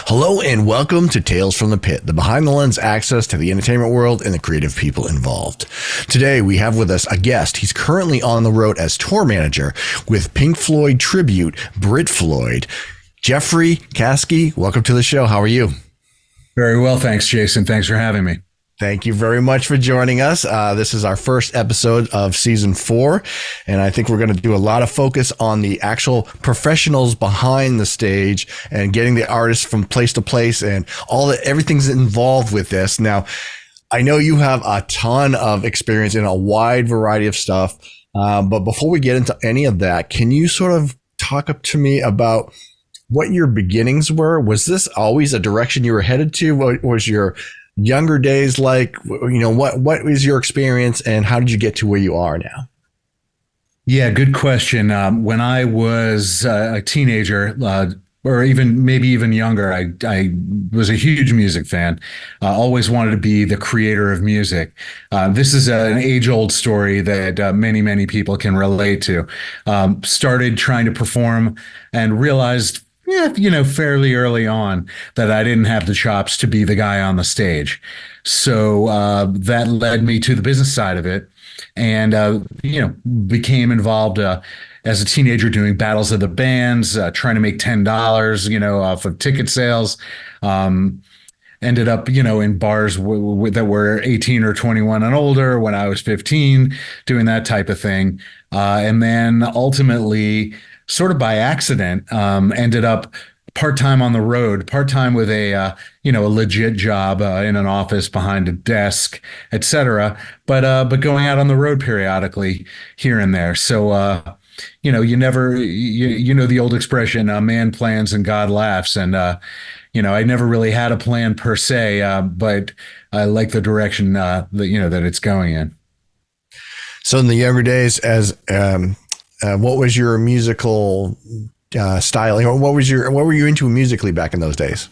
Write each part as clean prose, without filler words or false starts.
Hello and welcome to Tales from the Pit, the behind-the-lens access to the entertainment world and the creative people involved. Today we have with us a guest. He's currently on the road as tour manager with Pink Floyd tribute Brit Floyd. Jeffrey Kasky, welcome to the show. How are you? Very well, thanks, Jason. Thanks for having me. Thank you very much for joining us. This is our first episode of season 4, and I think we're going to do a lot of focus on the actual professionals behind the stage and getting the artists from place to place and everything's involved with this. Now, I know you have a ton of experience in a wide variety of stuff, but before we get into any of that, can you sort of talk up to me about what your beginnings were? Was this always a direction you were headed to? What was your younger days like? What is your experience and how did you get to where you are now? Yeah, good question. When I was a teenager, or maybe even younger, I was a huge music fan. Always wanted to be the creator of music. This is an age-old story that many people can relate to. Started trying to perform and realized fairly early on that I didn't have the chops to be the guy on the stage. So that led me to the business side of it and, became involved as a teenager doing battles of the bands, trying to make $10, off of ticket sales. Ended up, in bars that were 18 or 21 and older when I was 15, doing that type of thing. And then ultimately, sort of by accident, ended up part-time on the road, part-time with a legit job in an office behind a desk, etc. But going out on the road periodically here and there. So, you never, the old expression, man plans and God laughs. And, I never really had a plan per se, but I like the direction, that it's going in. So in the younger days, what was your musical style? What were you into musically back in those days?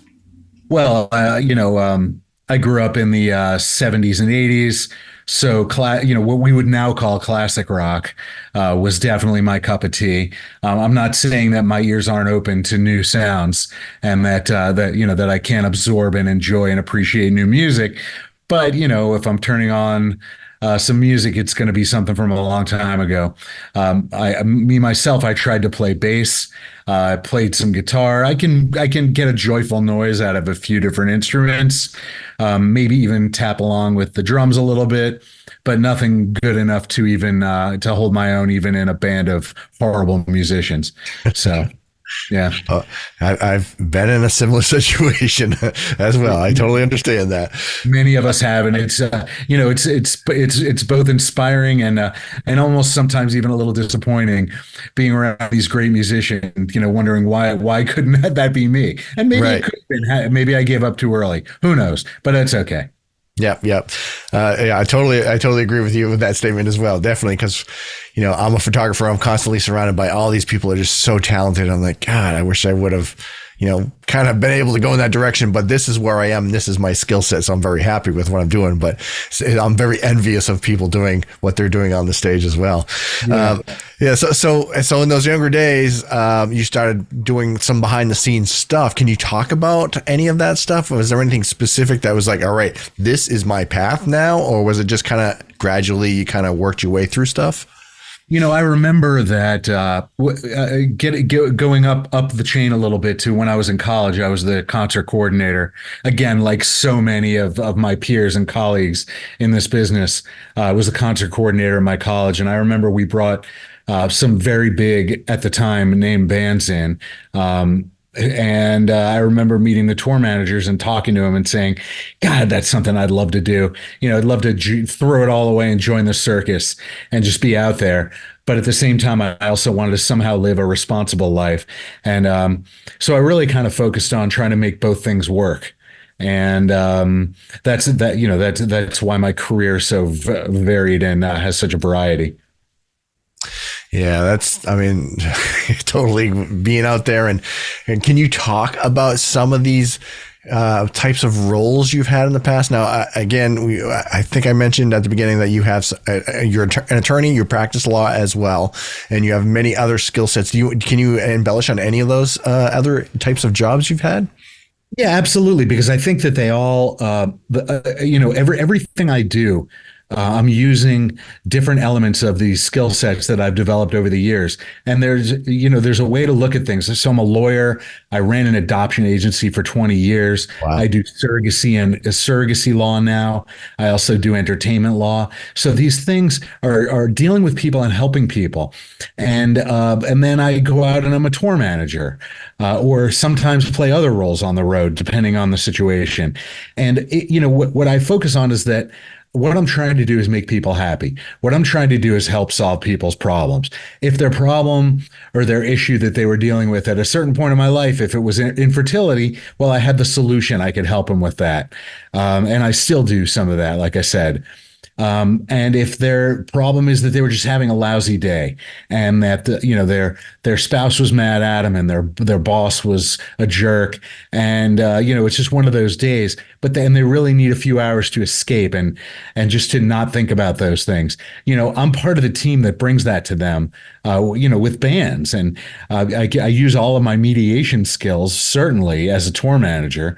Well, I grew up in the 70s and 80s. So, what we would now call classic rock was definitely my cup of tea. I'm not saying that my ears aren't open to new sounds and that I can't absorb and enjoy and appreciate new music. But, if I'm turning on some music, it's going to be something from a long time ago. I tried to play bass. I played some guitar. I can get a joyful noise out of a few different instruments. Maybe even tap along with the drums a little bit, but nothing good enough to even to hold my own, even in a band of horrible musicians. So. Yeah, I've been in a similar situation as well. I totally understand that. Many of us have, and it's it's both inspiring and almost sometimes even a little disappointing being around these great musicians. Wondering why couldn't that be me? And maybe It could have been. Maybe I gave up too early. Who knows? But that's okay. Yep. I totally agree with you with that statement as well. Definitely, because I'm a photographer. I'm constantly surrounded by all these people that are just so talented. I'm like, God, I wish I would have, kind of been able to go in that direction. But this is where I am. And this is my skill set. So I'm very happy with what I'm doing. But I'm very envious of people doing what they're doing on the stage as well. Yeah. So in those younger days, you started doing some behind the scenes stuff. Can you talk about any of that stuff? Was there anything specific that was like, all right, this is my path now? Or was it just kind of gradually you kind of worked your way through stuff? I remember that going up the chain a little bit to when I was in college. I was the concert coordinator. Again, like so many of my peers and colleagues in this business, I was the concert coordinator in my college. And I remember we brought some very big, at the time, name bands in. And I remember meeting the tour managers and talking to them and saying, God, that's something I'd love to do. I'd love to throw it all away and join the circus and just be out there. But at the same time, I also wanted to somehow live a responsible life. And so I really kind of focused on trying to make both things work. And that's why my career is so varied and has such a variety. Yeah, totally being out there. And can you talk about some of these types of roles you've had in the past? Now, I think I mentioned at the beginning that you have, you're an attorney, you practice law as well, and you have many other skill sets. Can you embellish on any of those other types of jobs you've had? Yeah, absolutely. Because I think that they all, everything I do, I'm using different elements of these skill sets that I've developed over the years. And there's a way to look at things. So I'm a lawyer. I ran an adoption agency for 20 years. Wow. I do surrogacy law now. I also do entertainment law. So these things are dealing with people and helping people. And then I go out and I'm a tour manager, or sometimes play other roles on the road, depending on the situation. And what I focus on is that what I'm trying to do is make people happy. What I'm trying to do is help solve people's problems. If their problem or their issue that they were dealing with at a certain point in my life, if it was infertility, well, I had the solution. I could help them with that. And I still do some of that, like I said. And if their problem is that they were just having a lousy day and that their spouse was mad at them and their boss was a jerk, and it's just one of those days, but then they really need a few hours to escape and just to not think about those things. I'm part of the team that brings that to them, with bands, and I use all of my mediation skills certainly as a tour manager.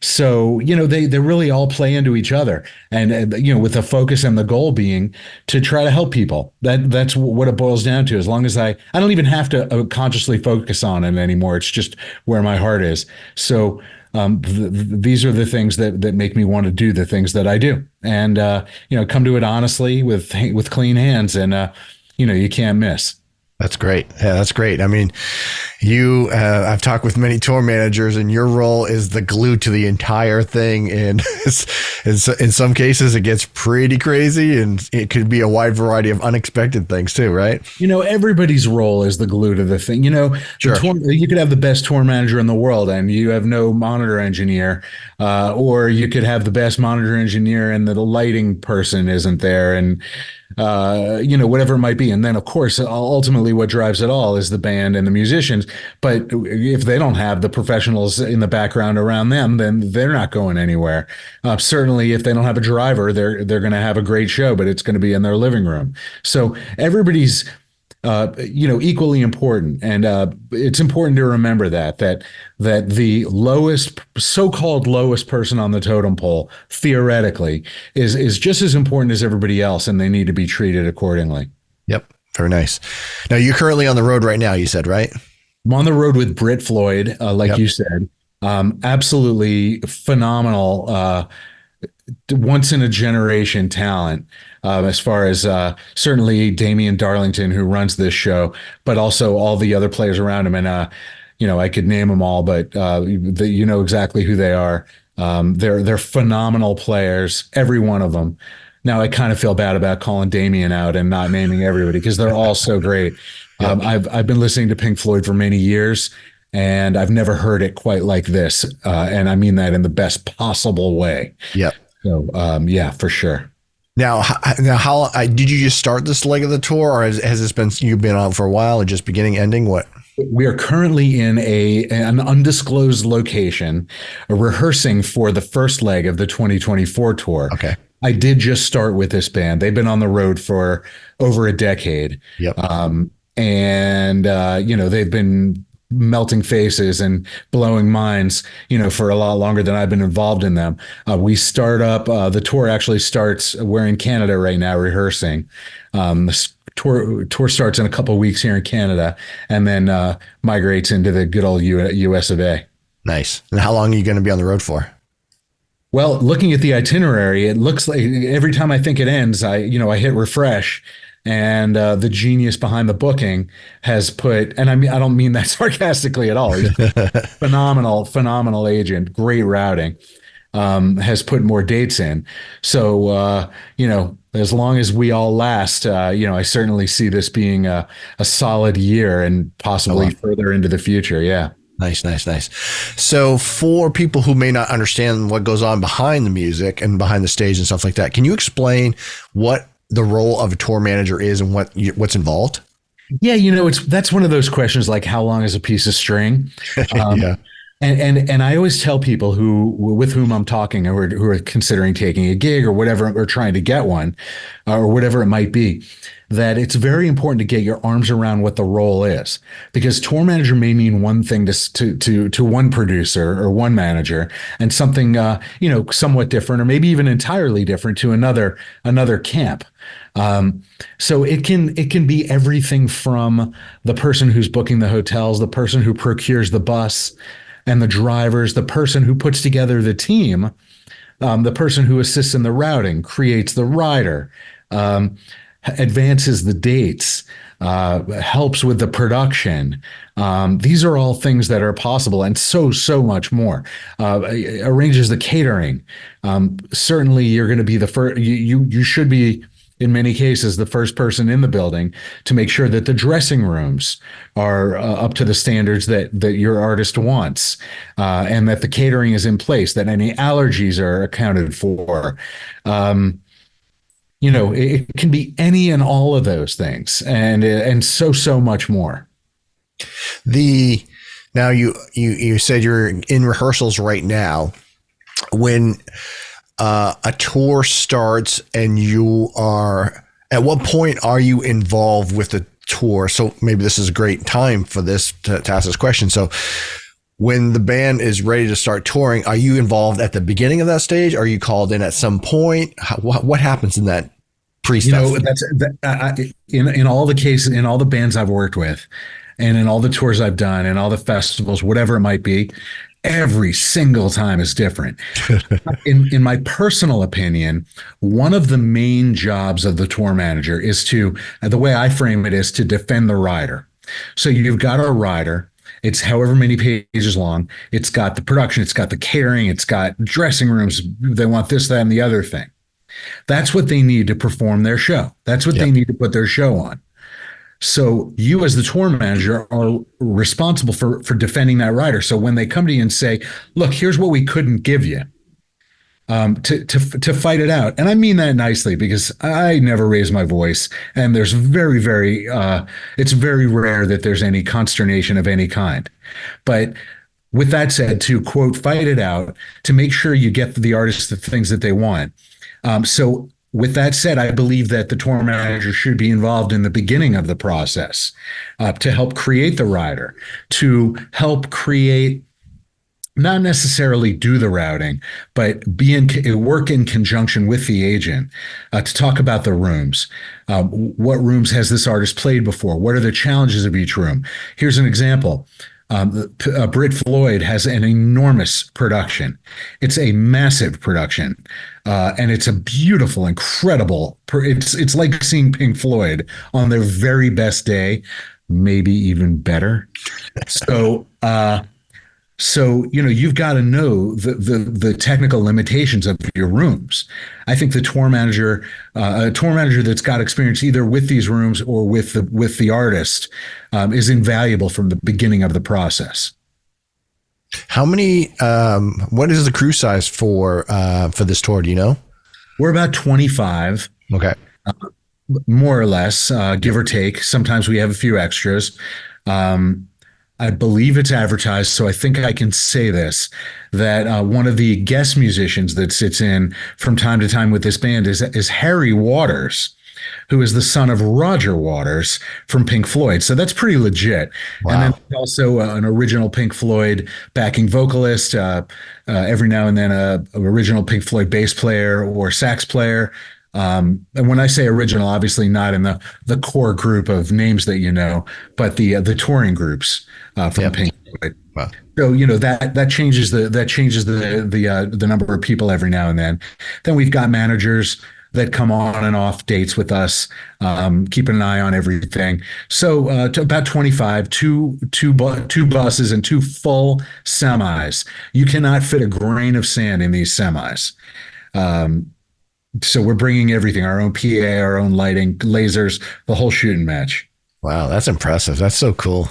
So they really all play into each other, and with the focus and the goal being to try to help people. That's what it boils down to. As long as I don't even have to consciously focus on it anymore. It's just where my heart is. So these are the things that make me want to do the things that I do, and come to it honestly with clean hands, and you can't miss. That's great. Yeah, that's great. I mean, I've talked with many tour managers, and your role is the glue to the entire thing. And in some cases, it gets pretty crazy, and it could be a wide variety of unexpected things too, right? Everybody's role is the glue to the thing. Sure. You could have the best tour manager in the world, and you have no monitor engineer, or you could have the best monitor engineer, and the lighting person isn't there, and whatever it might be. And then, of course, ultimately what drives it all is the band and the musicians. But if they don't have the professionals in the background around them, then they're not going anywhere. Certainly, if they don't have a driver, they're going to have a great show, but it's going to be in their living room. So everybody's equally important. And it's important to remember that the so-called lowest person on the totem pole, theoretically, is just as important as everybody else, and they need to be treated accordingly. Yep. Very nice. Now, you're currently on the road right now, you said, right? I'm on the road with Brit Floyd, like you said. Absolutely phenomenal, once in a generation talent. As far as certainly Damian Darlington, who runs this show, but also all the other players around him. And, I could name them all, but you know exactly who they are. They're phenomenal players, every one of them. Now, I kind of feel bad about calling Damian out and not naming everybody because they're all so great. I've been listening to Pink Floyd for many years, and I've never heard it quite like this. And I mean that in the best possible way. Yep. So, yeah, for sure. Now, how did you just start this leg of the tour, or has this been, you've been on for a while and just beginning, ending? What? We are currently in an undisclosed location, rehearsing for the first leg of the 2024 tour. Okay. I did just start with this band. They've been on the road for over a decade. Yep. They've been melting faces and blowing minds, for a lot longer than I've been involved in them. We start up, the tour actually starts, we're in Canada right now rehearsing. The tour starts in a couple of weeks here in Canada, and then migrates into the good old US of A. Nice. And how long are you going to be on the road for? Well, looking at the itinerary, it looks like every time I think it ends, I hit refresh, And the genius behind the booking has put, and I don't mean that sarcastically at all. He's phenomenal agent, great routing, has put more dates in. So, as long as we all last, I certainly see this being a solid year and possibly further into the future. Yeah. Nice. So for people who may not understand what goes on behind the music and behind the stage and stuff like that, can you explain what the role of a tour manager is and what's involved? Yeah, that's one of those questions like how long is a piece of string? Yeah. And I always tell people with whom I'm talking who are considering taking a gig or whatever, or trying to get one, or whatever it might be, that it's very important to get your arms around what the role is, because tour manager may mean one thing to one producer or one manager, and something somewhat different, or maybe even entirely different to another camp. So it can be everything from the person who's booking the hotels, the person who procures the bus and the drivers, the person who puts together the team, the person who assists in the routing, creates the rider, advances the dates, helps with the production. These are all things that are possible, and so much more. Arranges the catering. Certainly, you're going to be the first. You should be, in many cases, the first person in the building to make sure that the dressing rooms are up to the standards that your artist wants, and that the catering is in place, that any allergies are accounted for. It can be any and all of those things, and so much more. Now you said you're in rehearsals right now. When a tour starts and you are, at what point are you involved with the tour? So maybe this is a great time for this to ask this question. So when the band is ready to start touring, are you involved at the beginning of that stage? Are you called in at some point? What happens in that pre-stuff? In all the cases, in all the bands I've worked with, and in all the tours I've done, and all the festivals, whatever it might be, every single time is different. In my personal opinion, one of the main jobs of the tour manager is the way I frame it is to defend the rider. So you've got a rider. It's however many pages long. It's got the production. It's got the catering. It's got dressing rooms. They want this, that, and the other thing. That's what they need to perform their show. That's what they need to put their show on. So you as the tour manager are responsible for defending that rider. So when they come to you and say, look, here's what we couldn't give you, to fight it out. And I mean that nicely, because I never raise my voice, and there's it's very rare that there's any consternation of any kind. But with that said, to quote, fight it out, to make sure you get the artists the things that they want. So with that said, I believe that the tour manager should be involved in the beginning of the process, to help create the rider, to help create, not necessarily do the routing, but work in conjunction with the agent, to talk about the rooms. What rooms has this artist played before? What are the challenges of each room? Here's an example. Brit Floyd has an enormous production. It's a massive production, and it's a beautiful, incredible. It's like seeing Pink Floyd on their very best day, maybe even better. So you've got to know the technical limitations of your rooms. I think a tour manager that's got experience either with these rooms or with the artist, is invaluable from the beginning of the process. How many? What is the crew size for this tour? Do you know? We're about 25. Okay, more or less, give or take. Sometimes we have a few extras. I believe it's advertised, so I think I can say this, that one of the guest musicians that sits in from time to time with this band is Harry Waters, who is the son of Roger Waters from Pink Floyd. So that's pretty legit. Wow. And then also an original Pink Floyd backing vocalist, every now and then a original Pink Floyd bass player or sax player. And when I say original, obviously not in the core group of names that but the touring groups from Pink Floyd. Wow. So that changes the number of people every now and then. Then we've got managers. that come on and off dates with us, keeping an eye on everything. So to about 25, two buses and two full semis. You cannot fit a grain of sand in these semis. So we're bringing everything, our own PA, our own lighting, lasers, the whole shooting match. Wow, that's impressive. That's so cool.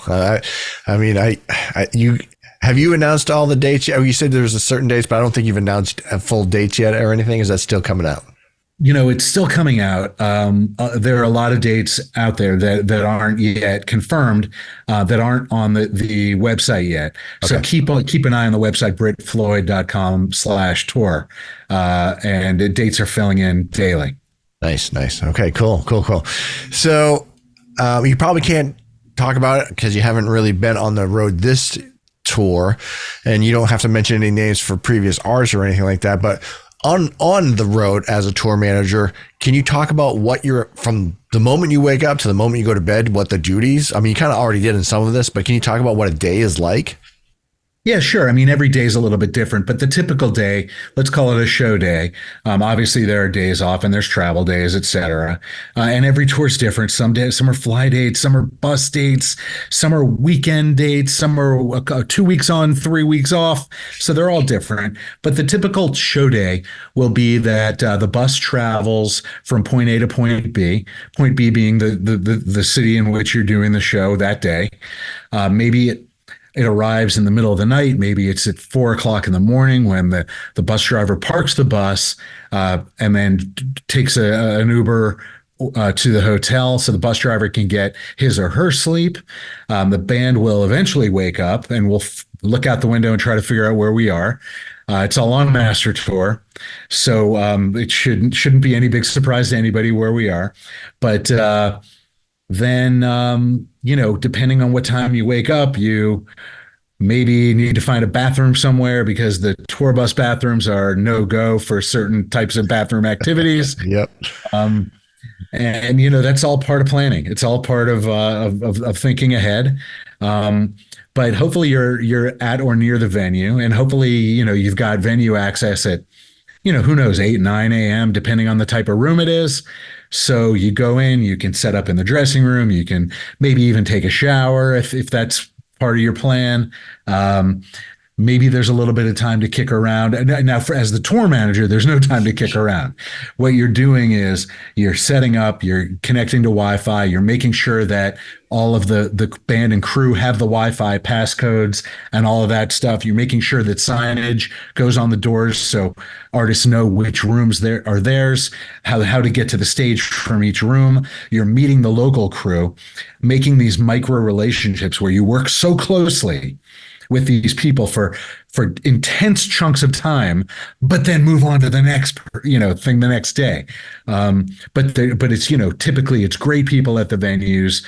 Have you announced all the dates? You said there was a certain dates, but I don't think you've announced a full dates yet or anything. Is that still coming out? It's still coming out. There are a lot of dates out there that aren't yet confirmed, that aren't on the website yet. Okay. So keep an eye on the website, britfloyd.com/tour. And the dates are filling in daily. Nice. Okay, cool. So you probably can't talk about it because you haven't really been on the road this tour, and you don't have to mention any names for previous artists or anything like that. But on the road as a tour manager, can you talk about what you're, from the moment you wake up to the moment you go to bed, what the duties? I mean, you kind of already did in some of this, but can you talk about what a day is like? Yeah, sure. I mean, every day is a little bit different, but the typical day, let's call it a show day. Obviously, there are days off and there's travel days, et cetera. And every tour is different. Some days, some are fly dates, some are bus dates, some are weekend dates, some are 2 weeks on, 3 weeks off. So they're all different. But the typical show day will be that the bus travels from point A to point B being the city in which you're doing the show that day. Maybe it arrives in the middle of the night. Maybe it's at 4 o'clock in the morning when the bus driver parks the bus and then takes an Uber to the hotel so the bus driver can get his or her sleep. The band will eventually wake up and we'll look out the window and try to figure out where we are. It's all on master tour, so it shouldn't be any big surprise to anybody where we are. But then, depending on what time you wake up, you maybe need to find a bathroom somewhere because the tour bus bathrooms are no-go for certain types of bathroom activities. Yep. And that's all part of planning. It's all part of thinking ahead. But hopefully you're at or near the venue, and hopefully, you've got venue access at, who knows, 8, 9 a.m., depending on the type of room it is. So you go in, you can set up in the dressing room, you can maybe even take a shower if that's part of your plan. Maybe there's a little bit of time to kick around. Now, as the tour manager, there's no time to kick around. What you're doing is you're setting up, you're connecting to Wi-Fi, you're making sure that all of the band and crew have the Wi-Fi passcodes and all of that stuff. You're making sure that signage goes on the doors so artists know which rooms there are theirs, how to get to the stage from each room. You're meeting the local crew, making these micro relationships where you work so closely with these people for intense chunks of time, but then move on to the next thing the next day. But it's typically it's great people at the venues,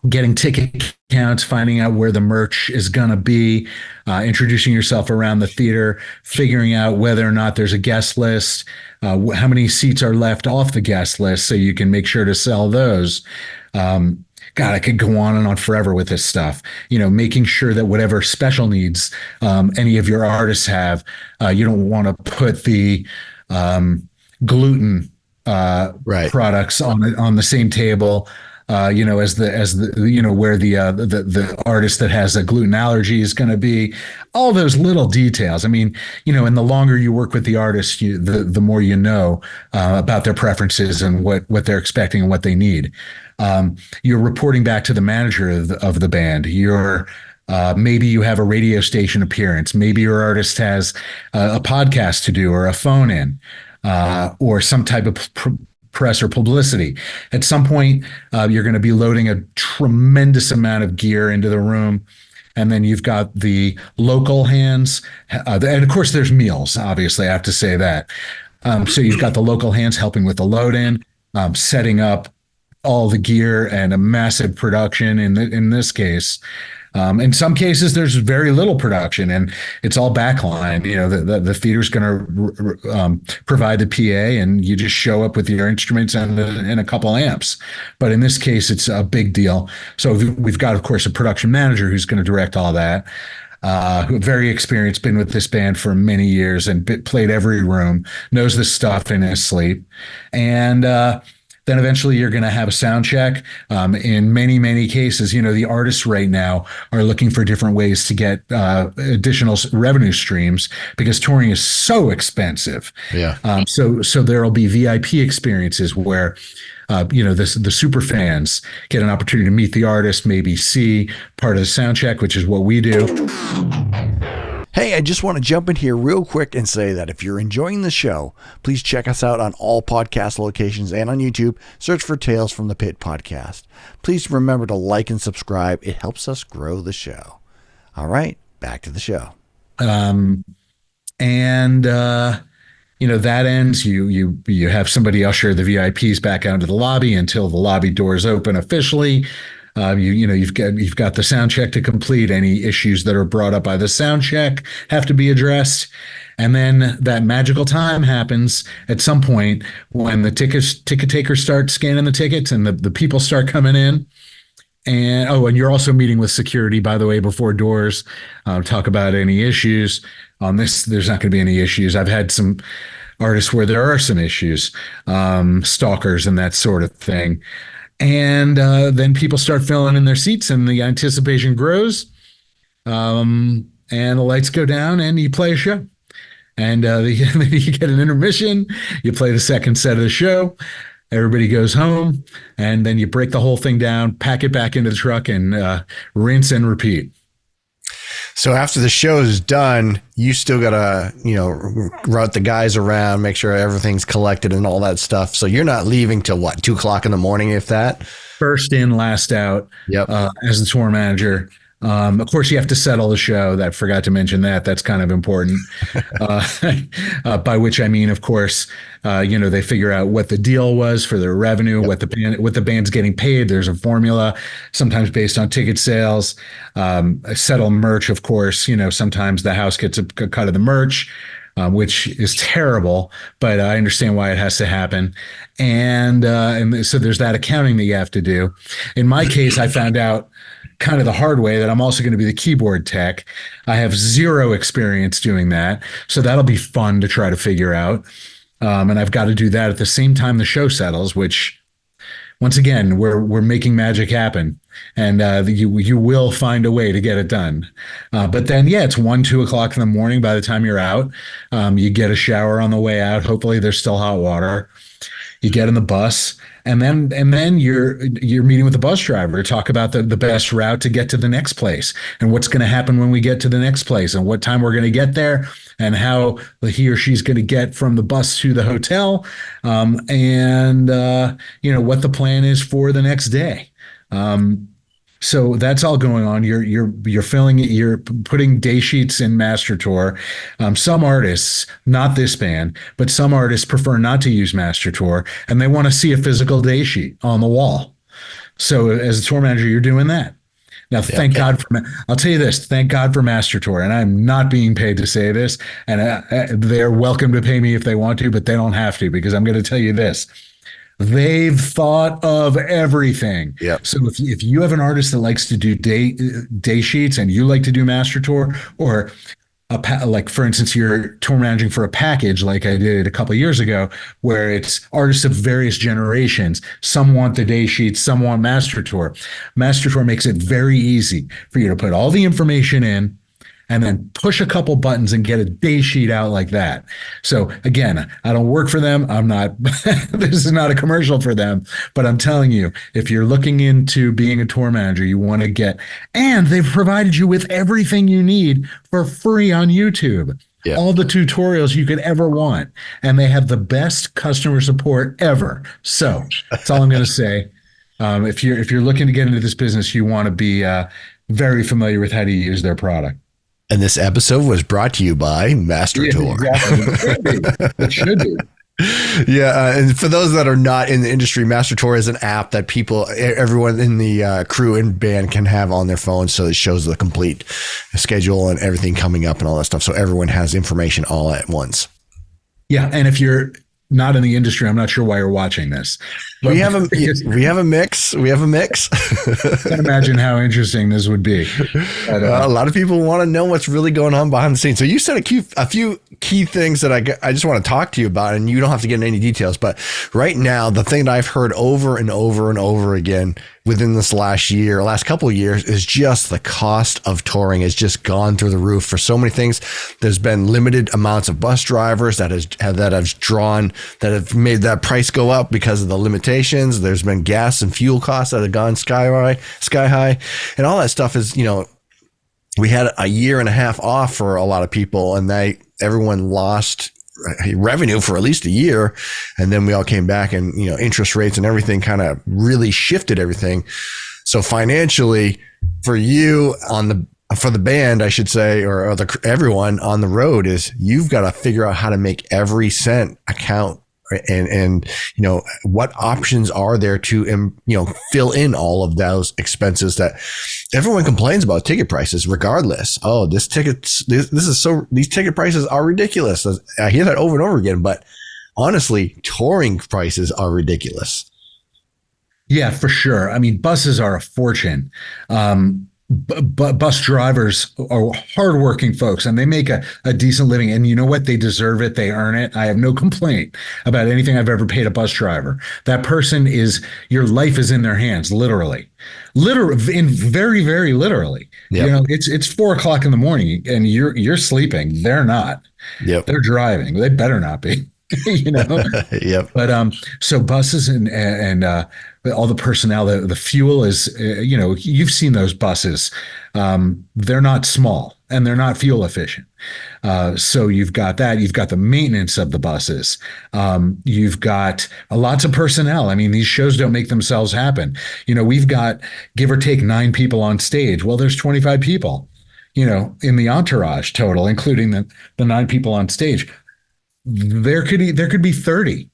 getting ticket counts, finding out where the merch is gonna be, introducing yourself around the theater, figuring out whether or not there's a guest list, how many seats are left off the guest list, so you can make sure to sell those. God, I could go on and on forever with this stuff. Making sure that whatever special needs any of your artists have, you don't want to put the gluten products on the same table, as the where the artist that has a gluten allergy is going to be. All those little details. I mean, and the longer you work with the artist, the more about their preferences and what they're expecting and what they need. You're reporting back to the manager of the band. Maybe you have a radio station appearance. Maybe your artist has a podcast to do or a phone in, or some type of press or publicity. At some point, you're going to be loading a tremendous amount of gear into the room. And then you've got the local hands. And of course, there's meals, obviously, I have to say that. So you've got the local hands helping with the load in, setting up all the gear and a massive production in this case. In some cases, there's very little production and it's all backline. The theater's going to provide the PA and you just show up with your instruments and a couple amps. But in this case, it's a big deal. So we've got, of course, a production manager who's going to direct all that. who very experienced, been with this band for many years and played every room, knows this stuff in his sleep. And then eventually you're going to have a sound check. In many, many cases, the artists right now are looking for different ways to get additional revenue streams because touring is so expensive. Yeah. So there'll be VIP experiences where the super fans get an opportunity to meet the artist, maybe see part of the sound check, which is what we do. Hey, I just want to jump in here real quick and say that if you're enjoying the show, please check us out on all podcast locations and on YouTube. Search for Tales from the Pit podcast. Please remember to like and subscribe. It helps us grow the show. All right, back to the show. That ends. You have somebody usher the VIPs back out into the lobby until the lobby doors open officially. You've got the sound check to complete. Any issues that are brought up by the sound check have to be addressed. And then that magical time happens at some point when the ticket takers start scanning the tickets and the people start coming in. And you're also meeting with security, by the way, before doors. Talk about any issues on this. There's not going to be any issues. I've had some artists where there are some issues, stalkers and that sort of thing. And then people start filling in their seats and the anticipation grows. And the lights go down and you play a show. And you get an intermission. You play the second set of the show. Everybody goes home. And then you break the whole thing down, pack it back into the truck, and rinse and repeat. So after the show is done, you still got to, route the guys around, make sure everything's collected and all that stuff. So you're not leaving till 2:00 in the morning, if that? First in, last out. Yep. As the tour manager. Of course, you have to settle the show. That forgot to mention that. That's kind of important. By which I mean, of course, they figure out what the deal was for their revenue, what the band's getting paid. There's a formula, sometimes based on ticket sales. Settle merch, of course. Sometimes the house gets a cut of the merch, which is terrible, but I understand why it has to happen. And so there's that accounting that you have to do. In my case, I found out kind of the hard way that I'm also going to be the keyboard tech. I have zero experience doing that. So that'll be fun to try to figure out. And I've got to do that at the same time the show settles, which once again, we're making magic happen. And you will find a way to get it done. But then, it's 1-2 o'clock in the morning by the time you're out. You get a shower on the way out. Hopefully there's still hot water. You get in the bus, and then you're meeting with the bus driver to talk about the best route to get to the next place and what's going to happen when we get to the next place and what time we're going to get there and how he or she's going to get from the bus to the hotel, and what the plan is for the next day. So that's all going on. You're filling it. You're putting day sheets in Master Tour. Some artists, not this band, but some artists prefer not to use Master Tour, and they want to see a physical day sheet on the wall. So as a tour manager, you're doing that. Now, thank God I'll tell you this, thank God for Master Tour, and I'm not being paid to say this, and they're welcome to pay me if they want to, but they don't have to, because I'm going to tell you this. They've thought of everything. Yep. So if you have an artist that likes to do day sheets and you like to do Master Tour, or like, for instance, you're tour managing for a package like I did a couple of years ago, where it's artists of various generations. Some want the day sheets, some want Master Tour. Master Tour makes it very easy for you to put all the information in and then push a couple buttons and get a day sheet out like that. So again, I don't work for them. I'm not, this is not a commercial for them, but I'm telling you, if you're looking into being a tour manager, you want to get, and they've provided you with everything you need for free on YouTube. Yeah. All the tutorials you could ever want. And they have the best customer support ever. So that's all I'm going to say. If you're looking to get into this business, you want to be very familiar with how to use their product. And this episode was brought to you by Master Tour. Exactly. It should be. Yeah, and for those that are not in the industry, Master Tour is an app that everyone in the crew and band can have on their phone, so it shows the complete schedule and everything coming up and all that stuff, so everyone has information all at once. Yeah, and if you're not in the industry, I'm not sure why you're watching this. We have a mix. We have a mix. I can't imagine how interesting this would be. But, a lot of people want to know what's really going on behind the scenes. So you said a few key things that I just want to talk to you about, and you don't have to get into any details. But right now, the thing that I've heard over and over and over again within this last couple of years is just the cost of touring has just gone through the roof for so many things. There's been limited amounts of bus drivers that have made that price go up because of the limitations. There's been gas and fuel costs that have gone sky high, and all that stuff is, we had a year and a half off for a lot of people, and everyone lost revenue for at least a year. And then we all came back, and, interest rates and everything kind of really shifted everything. So financially for you for the band, I should say, or everyone on the road, is you've got to figure out how to make every cent account. And what options are there to fill in all of those expenses that everyone complains about ticket prices regardless. Oh, these ticket prices are ridiculous. I hear that over and over again, but honestly, touring prices are ridiculous. Yeah, for sure. I mean, buses are a fortune. But bus drivers are hardworking folks, and they make a decent living. And you know what? They deserve it. They earn it. I have no complaint about anything I've ever paid a bus driver. That person your life is in their hands, literally, in very, very literally. Yep. It's 4:00 in the morning, and you're sleeping. They're not. Yep. They're driving. They better not be. Yep. But so buses and all the personnel, the fuel is, you've seen those buses. They're not small, and they're not fuel efficient. So you've got that. You've got the maintenance of the buses. You've got lots of personnel. I mean, these shows don't make themselves happen. We've got, give or take, 9 people on stage. Well, there's 25 people, in the entourage total, including the 9 people on stage. There could be 30.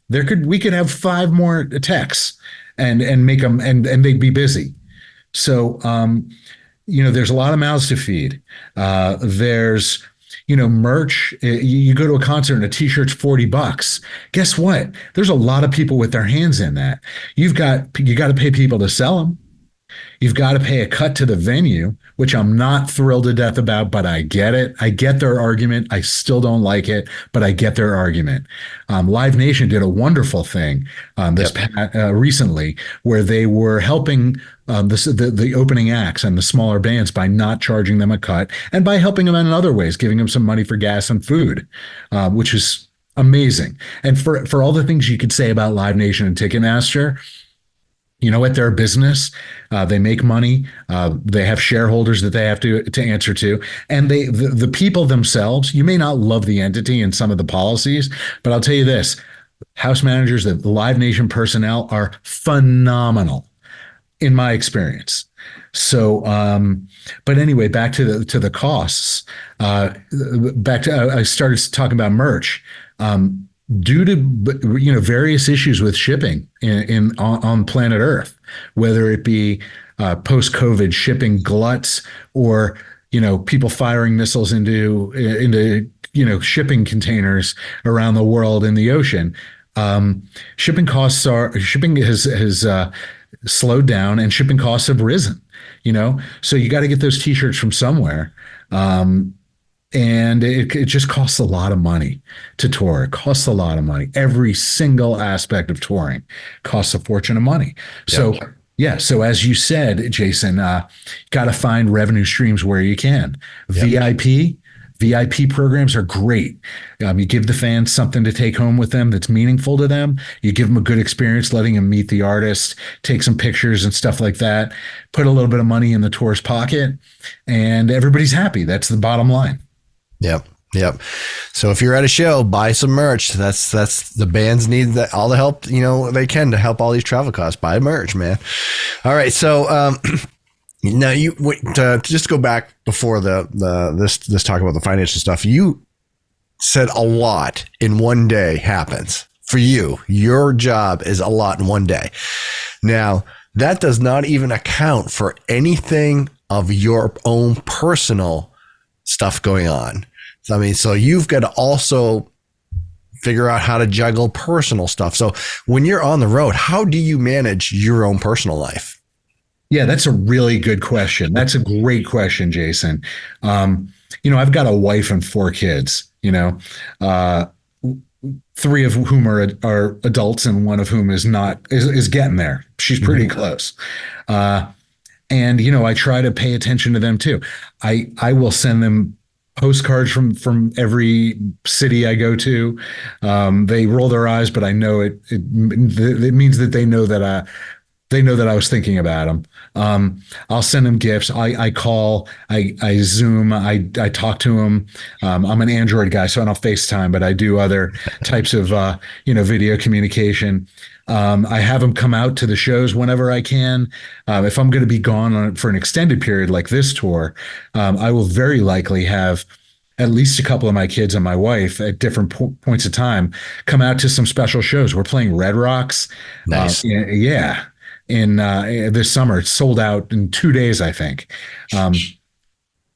We could have 5 more techs and make them, and they'd be busy. So, there's a lot of mouths to feed. There's, merch. You go to a concert and a t-shirt's $40. Guess what? There's a lot of people with their hands in that. You got to pay people to sell them. You've got to pay a cut to the venue, which I'm not thrilled to death about, but I get it. I get their argument. I still don't like it, but I get their argument. Live Nation did a wonderful thing recently, where they were helping the opening acts and the smaller bands by not charging them a cut, and by helping them in other ways, giving them some money for gas and food, which is amazing. And for all the things you could say about Live Nation and Ticketmaster, you know what? They're a business. They make money. They have shareholders that they have to answer to. And the people themselves, you may not love the entity and some of the policies, but I'll tell you this, house managers, the Live Nation personnel are phenomenal in my experience. So, but anyway, back to the costs, I started talking about merch. Due to various issues with shipping on planet Earth, whether it be post-COVID shipping gluts, or people firing missiles into shipping containers around the world in the ocean, shipping has slowed down, and shipping costs have risen. So you got to get those t-shirts from somewhere. And it just costs a lot of money to tour. It costs a lot of money. Every single aspect of touring costs a fortune of money. So, so as you said, Jason, got to find revenue streams where you can. Yep. VIP programs are great. You give the fans something to take home with them that's meaningful to them. You give them a good experience, letting them meet the artist, take some pictures and stuff like that. Put a little bit of money in the tour's pocket, and everybody's happy. That's the bottom line. Yep. So if you're at a show, buy some merch. That's the bands need all the help they can to help all these travel costs. Buy merch, man. All right. So now to just go back before this talk about the financial stuff. You said a lot in one day happens for you. Your job is a lot in one day. Now that does not even account for anything of your own personal stuff going on. So you've got to also figure out how to juggle personal stuff. So when you're on the road, how do you manage your own personal life? Yeah, that's a really good question. That's a great question, Jason. I've got a wife and 4 kids, 3 of whom are adults and one of whom is not, is getting there. She's pretty close. And I try to pay attention to them too. I will send them postcards from every city I go to. They roll their eyes, but I know it means that they know that I was thinking about them. I'll send them gifts. I call, I Zoom, I talk to them. I'm an Android guy, so I don't FaceTime, but I do other types of, video communication. I have them come out to the shows whenever I can. If I'm going to be gone for an extended period like this tour, I will very likely have at least a couple of my kids and my wife at different points of time come out to some special shows. We're playing Red Rocks. Nice. In this summer. It's sold out in 2 days, I think.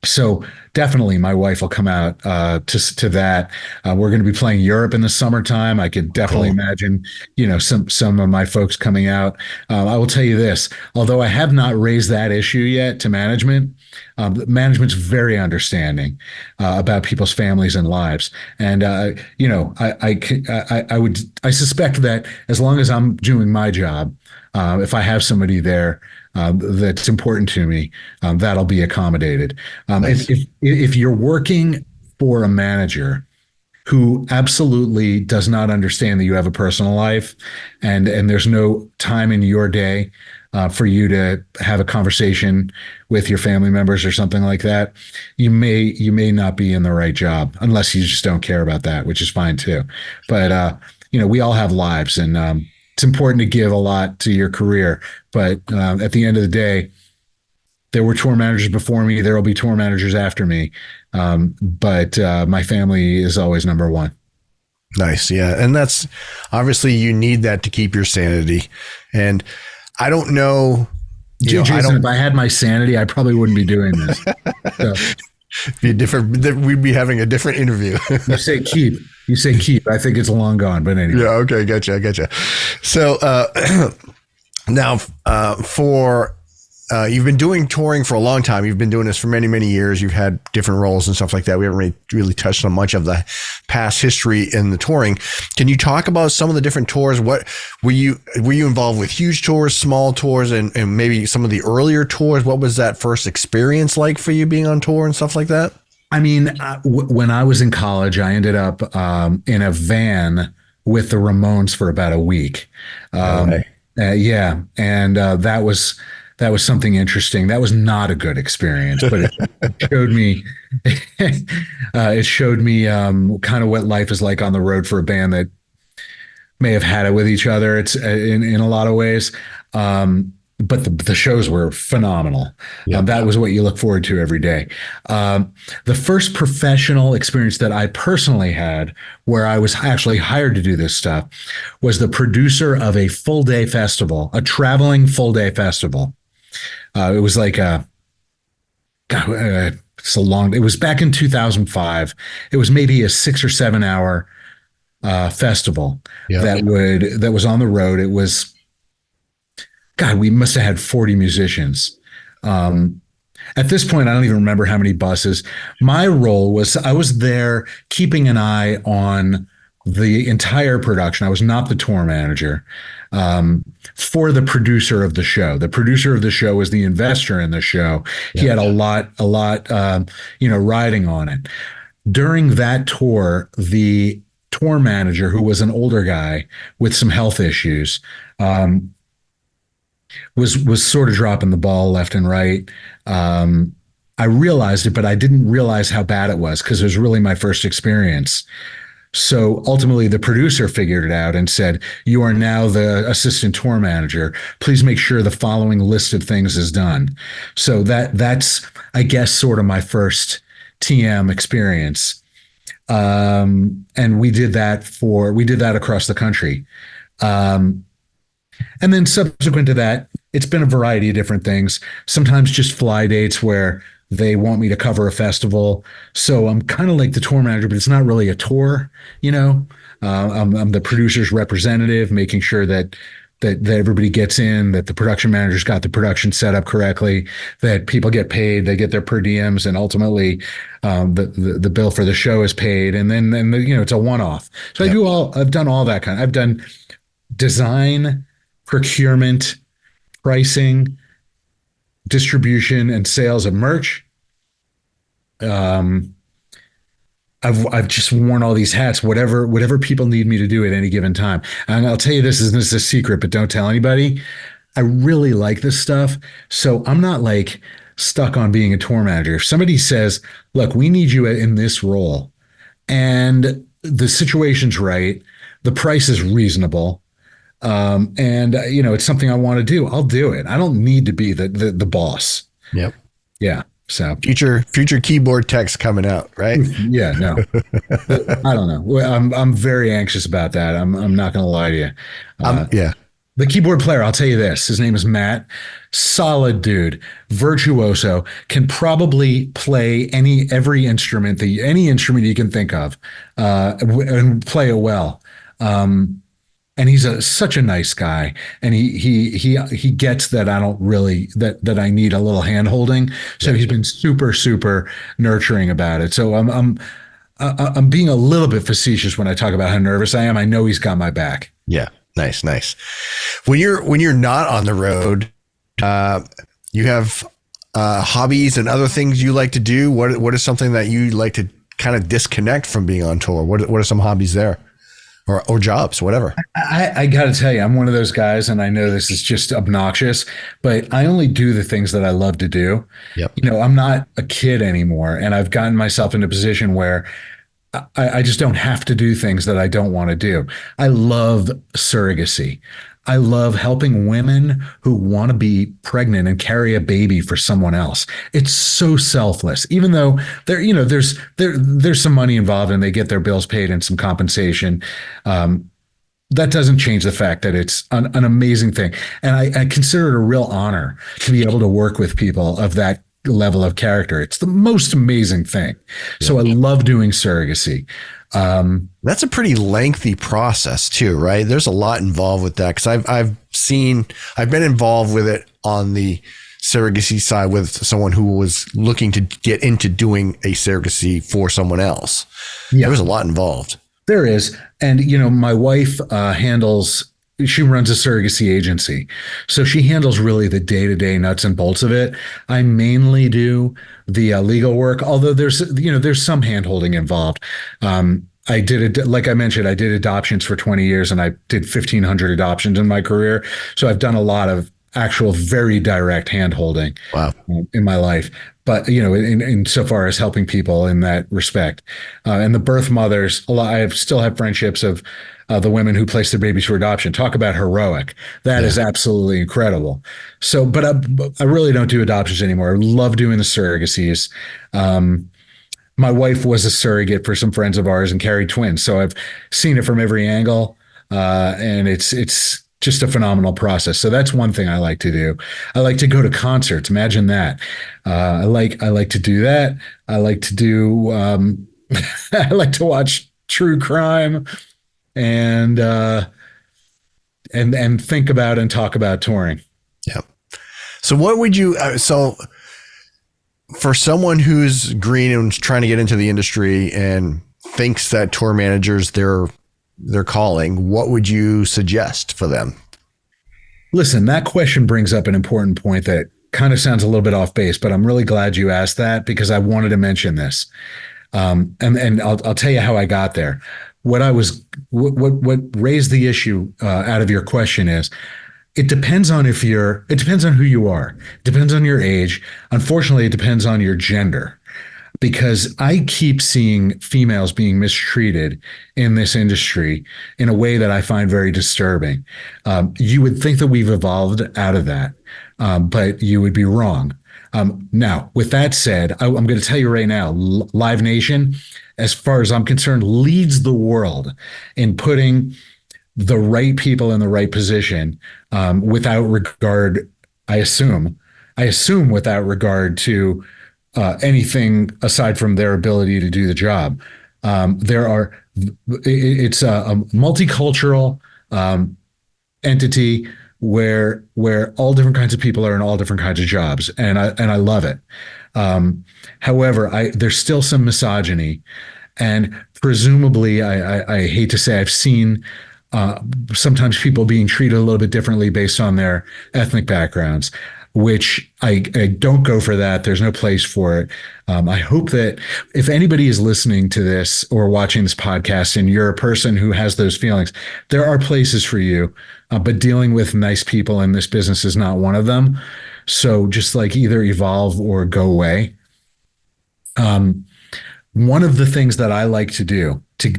So definitely my wife will come out to that. We're going to be playing Europe in the summertime. I could definitely imagine, some of my folks coming out. I will tell you this, although I have not raised that issue yet to management, management's very understanding about people's families and lives. And, I suspect that as long as I'm doing my job, if I have somebody there that's important to me, that'll be accommodated. Nice. If you're working for a manager who absolutely does not understand that you have a personal life and there's no time in your day for you to have a conversation with your family members or something like that, you may not be in the right job unless you just don't care about that, which is fine too. But we all have lives, and it's important to give a lot to your career. But at the end of the day, there were tour managers before me. There will be tour managers after me. But my family is always number one. Nice. Yeah. And that's obviously you need that to keep your sanity. And I don't know. Jason, if I had my sanity, I probably wouldn't be doing this. So. We'd be having a different interview. You say keep. I think it's long gone, but anyway. Yeah. Okay. Gotcha. So, now, you've been doing touring for a long time. You've been doing this for many, many years. You've had different roles and stuff like that. We haven't really touched on much of the past history in the touring. Can you talk about some of the different tours? What were you involved with? Huge tours, small tours, and maybe some of the earlier tours? What was that first experience like for you being on tour and stuff like that? I mean, when I was in college, I ended up in a van with the Ramones for about a week. And that was something interesting. That was not a good experience, but it showed me kind of what life is like on the road for a band that may have had it with each other. It's in a lot of ways. But the shows were phenomenal. Yeah. That was what you look forward to every day. The first professional experience that I personally had where I was actually hired to do this stuff was the producer of a full-day festival, a traveling full-day festival. It was like it was back in 2005. It was maybe a 6 or 7 hour festival that was on the road. It was, we must have had 40 musicians. At this point, I don't even remember how many buses. My role was I was there keeping an eye on the entire production. I was not the tour manager for the producer of the show. The producer of the show was the investor in the show. Yeah. He had a lot, riding on it. During that tour, the tour manager, who was an older guy with some health issues, was sort of dropping the ball left and right. I realized it, but I didn't realize how bad it was because it was really my first experience. So ultimately, the producer figured it out and said, "You are now the assistant tour manager. Please make sure the following list of things is done." So that's, I guess, sort of my first TM experience. And we did that across the country. And then subsequent to that, it's been a variety of different things. Sometimes just fly dates where They want me to cover a festival. So I'm kind of like the tour manager, but it's not really a tour, you know. I'm the producer's representative, making sure that everybody gets in, that the production manager's got the production set up correctly, that people get paid, they get their per diems, and ultimately the bill for the show is paid. And then you know, it's a one-off. So I've done all that kind. I've done design, procurement, pricing, distribution, and sales of merch. I've just worn all these hats, whatever people need me to do at any given time. And I'll tell you, this is a secret, but don't tell anybody. I really like this stuff. So I'm not like stuck on being a tour manager. If somebody says, look, we need you in this role and the situation's right, the price is reasonable, and you know, it's something I want to do, I'll do it. I don't need to be the boss. Yep. Yeah. So future keyboard techs coming out, right? Yeah, no, I don't know. I'm very anxious about that. I'm not going to lie to you. Yeah. The keyboard player, I'll tell you this. His name is Matt. Solid dude, virtuoso, can probably play every instrument, any instrument you can think of, and play it well. And he's such a nice guy, and he gets that I don't really that I need a little hand holding. So he's been super nurturing about it. So I'm being a little bit facetious when I talk about how nervous I am. I know he's got my back. Yeah, nice. When you're not on the road, you have hobbies and other things you like to do. What is something that you like to kind of disconnect from being on tour? What are some hobbies there? Or jobs, whatever. I got to tell you, I'm one of those guys, and I know this is just obnoxious, but I only do the things that I love to do. Yep. You know, I'm not a kid anymore, and I've gotten myself in a position where I just don't have to do things that I don't want to do. I love surrogacy. I love helping women who want to be pregnant and carry a baby for someone else. It's so selfless, even though there's some money involved and they get their bills paid and some compensation. That doesn't change the fact that it's an amazing thing. And I consider it a real honor to be able to work with people of that level of character. It's the most amazing thing. Yeah. So I love doing surrogacy. That's a pretty lengthy process too, right? There's a lot involved with that, because I've been involved with it on the surrogacy side with someone who was looking to get into doing a surrogacy for someone else. Yeah. There was a lot involved. There is. And, you know, my wife she runs a surrogacy agency. So she handles really the day-to-day nuts and bolts of it. I mainly do the legal work, although there's some hand-holding involved. I did it, like I mentioned, I did adoptions for 20 years, and I did 1,500 adoptions in my career. So I've done a lot of actual very direct hand-holding. Wow. In my life. But, you know, in so far as helping people in that respect. And the birth mothers, I still have friendships of the women who place their babies for adoption. Talk about heroic. That is absolutely incredible. So, but I really don't do adoptions anymore. I love doing the surrogacies. My wife was a surrogate for some friends of ours and carried twins. So I've seen it from every angle. And it's just a phenomenal process. So that's one thing I like to do. I like to go to concerts. Imagine that. I like to do that. I like to do, I like to watch true crime and think about and talk about touring. Yeah. So what would you, for someone who's green and trying to get into the industry and thinks that tour managers, their calling, what would you suggest for them? Listen, that question brings up an important point that kind of sounds a little bit off base, but I'm really glad you asked that, because I wanted to mention this. And I'll tell you how I got there. What raised the issue out of your question is, it depends on who you are. It depends on your age. Unfortunately, it depends on your gender, because I keep seeing females being mistreated in this industry in a way that I find very disturbing. You would think that we've evolved out of that, but you would be wrong. Now, with that said, I'm going to tell you right now, Live Nation, as far as I'm concerned, leads the world in putting the right people in the right position, without regard, I assume without regard to anything aside from their ability to do the job. It's a multicultural entity where all different kinds of people are in all different kinds of jobs, and I love it. However, there's still some misogyny, and presumably, I hate to say, I've seen sometimes people being treated a little bit differently based on their ethnic backgrounds, which I don't go for that. There's no place for it. I hope that if anybody is listening to this or watching this podcast and you're a person who has those feelings, there are places for you, but dealing with nice people in this business is not one of them. So just like either evolve or go away. One of the things that I like to do to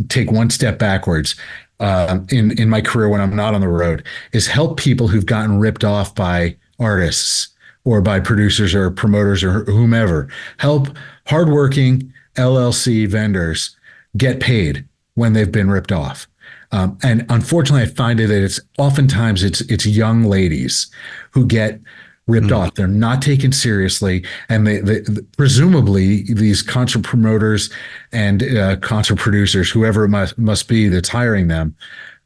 take one step backwards in my career when I'm not on the road is help people who've gotten ripped off by artists or by producers or promoters or whomever. Help hardworking LLC vendors get paid when they've been ripped off. And unfortunately, I find that it's oftentimes it's young ladies who get ripped off. They're not taken seriously, and they presumably these concert promoters and concert producers, whoever it must be that's hiring them,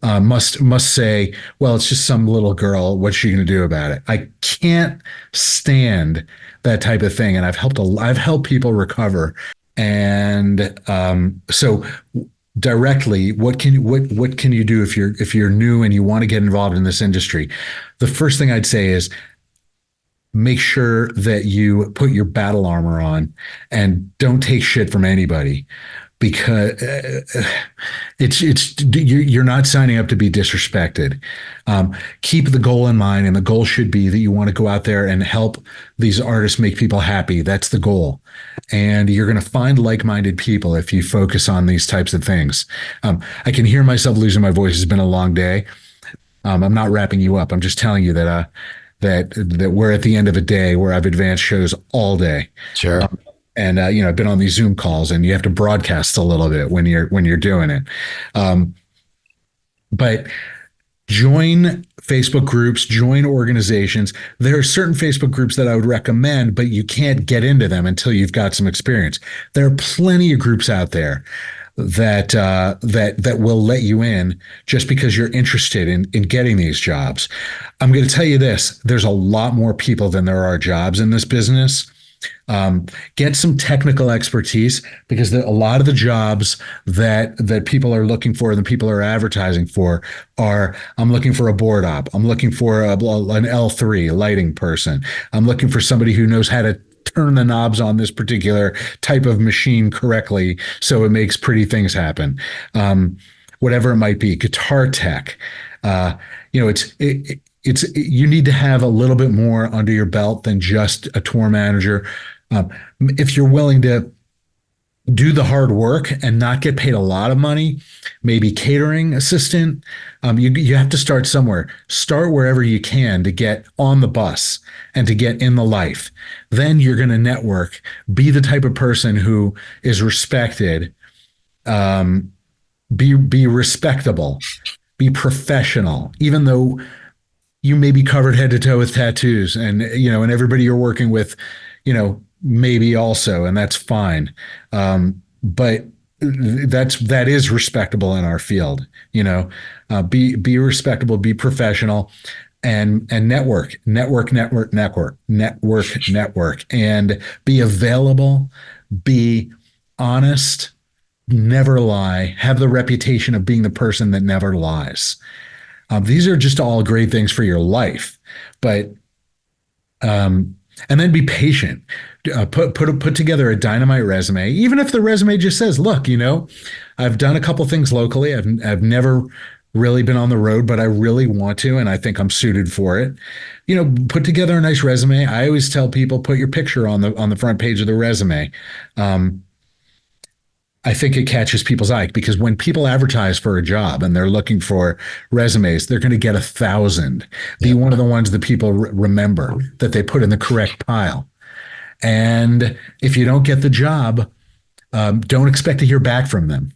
must say, well, it's just some little girl. What's she going to do about it? I can't stand that type of thing, and I've helped people recover. And so directly, what can you do if you're new and you want to get involved in this industry? The first thing I'd say is make sure that you put your battle armor on and don't take shit from anybody, because you're not signing up to be disrespected. Keep the goal in mind, and the goal should be that you want to go out there and help these artists make people happy. That's the goal. And you're going to find like-minded people if you focus on these types of things. I can hear myself losing my voice. It's been a long day. I'm not wrapping you up. I'm just telling you that we're at the end of a day where I've advanced shows all day. Sure. And I've been on these Zoom calls, and you have to broadcast a little bit when you're doing it. But join Facebook groups, join organizations. There are certain Facebook groups that I would recommend, but you can't get into them until you've got some experience. There are plenty of groups out there that will let you in just because you're interested in getting these jobs. I'm going to tell you this: there's a lot more people than there are jobs in this business. Get some technical expertise, because a lot of the jobs that people are looking for and the people are advertising for are, I'm looking for a board op. I'm looking for an L3 lighting person. I'm looking for somebody who knows how to turn the knobs on this particular type of machine correctly so it makes pretty things happen. Whatever it might be, guitar tech. You need to have a little bit more under your belt than just a tour manager. If you're willing to do the hard work and not get paid a lot of money, maybe catering assistant. You have to start somewhere. Start wherever you can to get on the bus and to get in the life. Then you're going to network, be the type of person who is respected, be respectable, be professional, even though you may be covered head to toe with tattoos, and everybody you're working with, maybe also, and that's fine. But that is respectable in our field. Be respectable, be professional, and network, and be available, be honest, never lie, have the reputation of being the person that never lies. These are just all great things for your life, but and then be patient. Put together a dynamite resume, even if the resume just says, "Look, I've done a couple things locally. I've never really been on the road, but I really want to, and I think I'm suited for it." Put together a nice resume. I always tell people, put your picture on the front page of the resume. I think it catches people's eye, because when people advertise for a job and they're looking for resumes, they're going to get 1,000. Be one of the ones that people remember, that they put in the correct pile. And if you don't get the job, don't expect to hear back from them,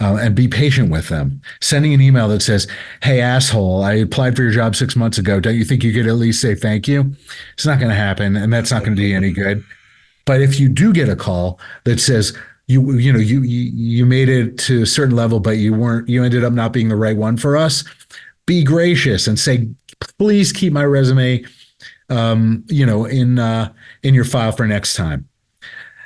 and be patient with them. Sending an email that says, "Hey, asshole, I applied for your job 6 months ago. Don't you think you could at least say thank you?" It's not going to happen, and that's not going to do you any good. But if you do get a call that says you made it to a certain level, but you ended up not being the right one for us, be gracious and say, please keep my resume, in your file for next time.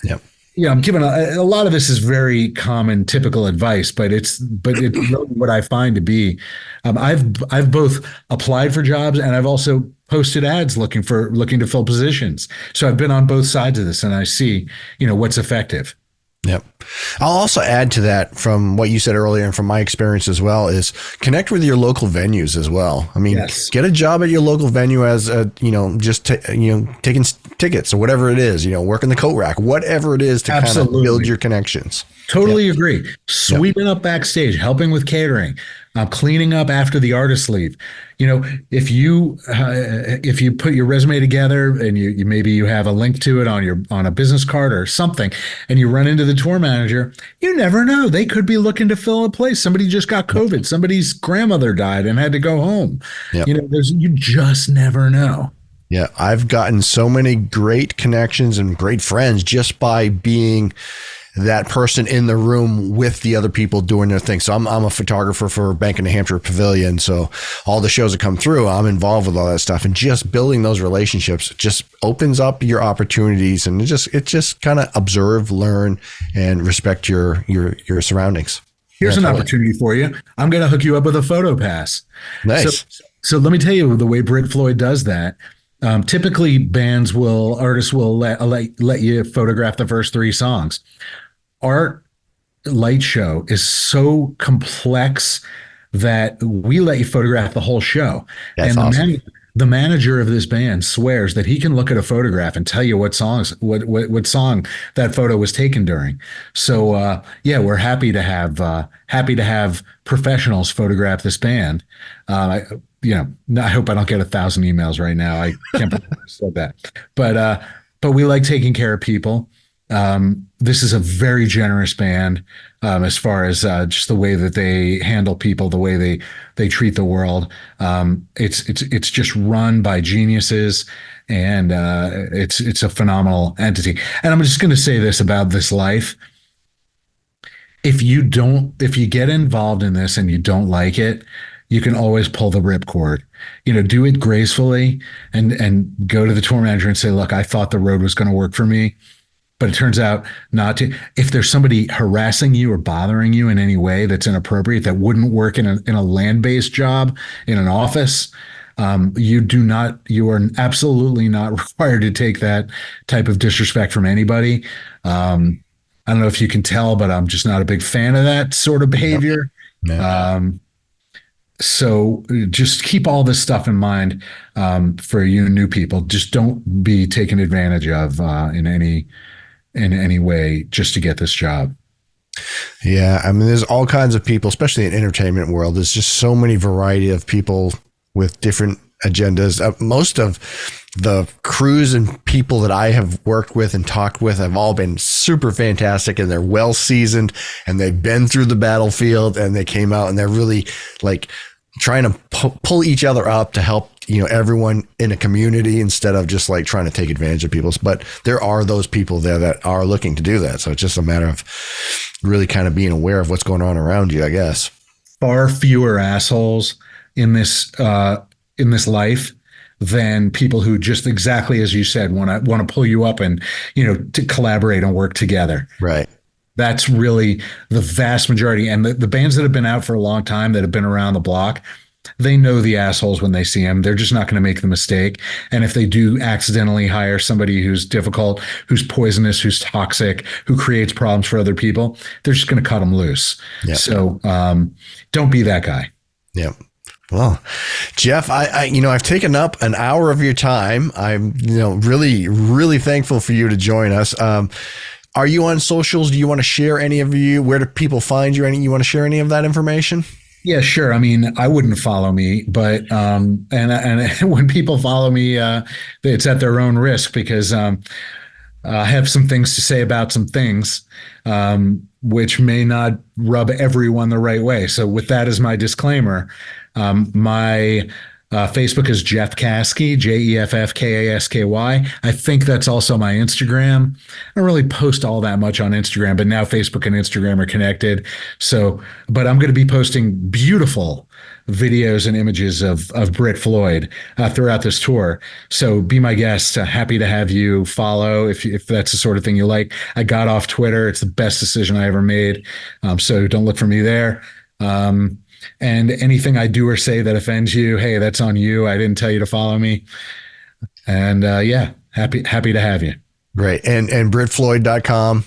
Yep. Yeah, I'm giving a lot of this is very common, typical advice, but it's really what I find to be. I've both applied for jobs and I've also posted ads looking to fill positions. So I've been on both sides of this, and I see what's effective. Yep. I'll also add to that from what you said earlier and from my experience as well is connect with your local venues as well. I mean, Yes. Get a job at your local venue as taking tickets or whatever it is, working the coat rack, whatever it is to kind of build your connections. Totally agree. Sweeping up backstage, helping with catering, cleaning up after the artists leave. If you put your resume together and you maybe you have a link to it on a business card or something, and you run into the tour manager, you never know. They could be looking to fill a place. Somebody just got COVID. Somebody's grandmother died and had to go home. Yep. You just never know. Yeah, I've gotten so many great connections and great friends just by being that person in the room with the other people doing their thing. So I'm a photographer for Bank of New Hampshire Pavilion. So all the shows that come through, I'm involved with all that stuff, and just building those relationships just opens up your opportunities, and it just kind of observe, learn, and respect your surroundings. Here's an opportunity for you. I'm going to hook you up with a photo pass. Nice. So let me tell you the way Brit Floyd does that. Typically artists will let you photograph the first 3 songs. Our light show is so complex that we let you photograph the whole show. That's and awesome. The manager of this band swears that he can look at a photograph and tell you what song that photo was taken during. So we're happy to have professionals photograph this band. I hope I don't get 1,000 emails right now. I can't believe I said that, but we like taking care of people. This is a very generous band as far as just the way that they handle people, the way they treat the world. It's just run by geniuses, and it's a phenomenal entity. And I'm just going to say this about this life: if you get involved in this and you don't like it, you can always pull the ripcord. Do it gracefully and go to the tour manager and say, "Look, I thought the road was going to work for me, but it turns out not to." If there's somebody harassing you or bothering you in any way that's inappropriate, that wouldn't work in a land-based job in an office, you are absolutely not required to take that type of disrespect from anybody. I don't know if you can tell, but I'm just not a big fan of that sort of behavior. No. So just keep all this stuff in mind for you new people. Just don't be taken advantage of in any way just to get this job. Yeah, I mean, there's all kinds of people, especially in the entertainment world. There's just so many variety of people with different agendas. Most of the crews and people that I have worked with and talked with have all been super fantastic, and they're well seasoned, and they've been through the battlefield, and they came out and they're really like trying to pull each other up to help, everyone in a community instead of just like trying to take advantage of people. But there are those people there that are looking to do that. So it's just a matter of really kind of being aware of what's going on around you, I guess. Far fewer assholes in this life than people who just exactly as you said want to pull you up and to collaborate and work together. Right. That's really the vast majority. And the bands that have been out for a long time, that have been around the block, they know the assholes when they see them. They're just not going to make the mistake. And if they do accidentally hire somebody who's difficult, who's poisonous, who's toxic, who creates problems for other people, they're just going to cut them loose. Yep. So don't be that guy. Yep. Well, Jeff, I've taken up an hour of your time. I'm, really, really thankful for you to join us. Are you on socials? Do you want to share any of you? Where do people find you? You want to share any of that information? Yeah, sure. I mean, I wouldn't follow me, but and when people follow me, it's at their own risk, because I have some things to say about some things, which may not rub everyone the right way. So with that as my disclaimer, my Facebook is Jeff Kasky, JeffKasky. I think that's also my Instagram. I don't really post all that much on Instagram, but now Facebook and Instagram are connected. So, but I'm going to be posting beautiful videos and images of Brit Floyd throughout this tour. So be my guest. Happy to have you follow if that's the sort of thing you like. I got off Twitter. It's the best decision I ever made. So don't look for me there. And anything I do or say that offends you, hey, that's on you. I didn't tell you to follow me. And happy to have you. Great. And BritFloyd.com.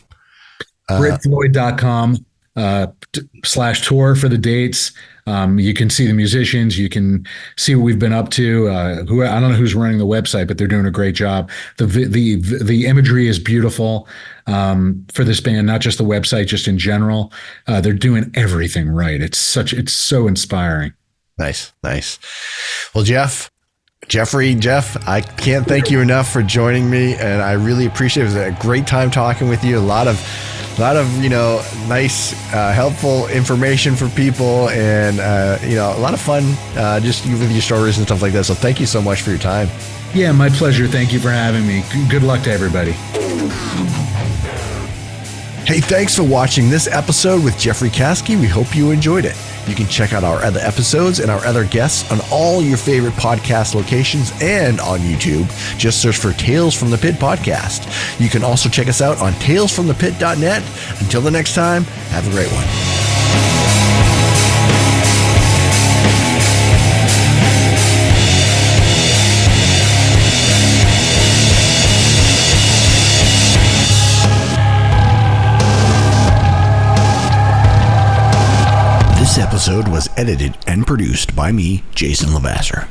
BritFloyd.com /tour for the dates. You can see the musicians. You can see what we've been up to. I don't know who's running the website, but they're doing a great job. The imagery is beautiful for this band, not just the website, just in general. They're doing everything right. It's so inspiring. Nice. Well, Jeff, I can't thank you enough for joining me, and I really appreciate it. It was a great time talking with you. A lot of nice, helpful information for people, and a lot of fun just with your stories and stuff like that. So thank you so much for your time. Yeah, my pleasure. Thank you for having me. Good luck to everybody. Hey, thanks for watching this episode with Jeffrey Kasky. We hope you enjoyed it. You can check out our other episodes and our other guests on all your favorite podcast locations and on YouTube. Just search for Tales from the Pit Podcast. You can also check us out on talesfromthepit.net. Until the next time, have a great one. This episode was edited and produced by me, Jason Levasseur.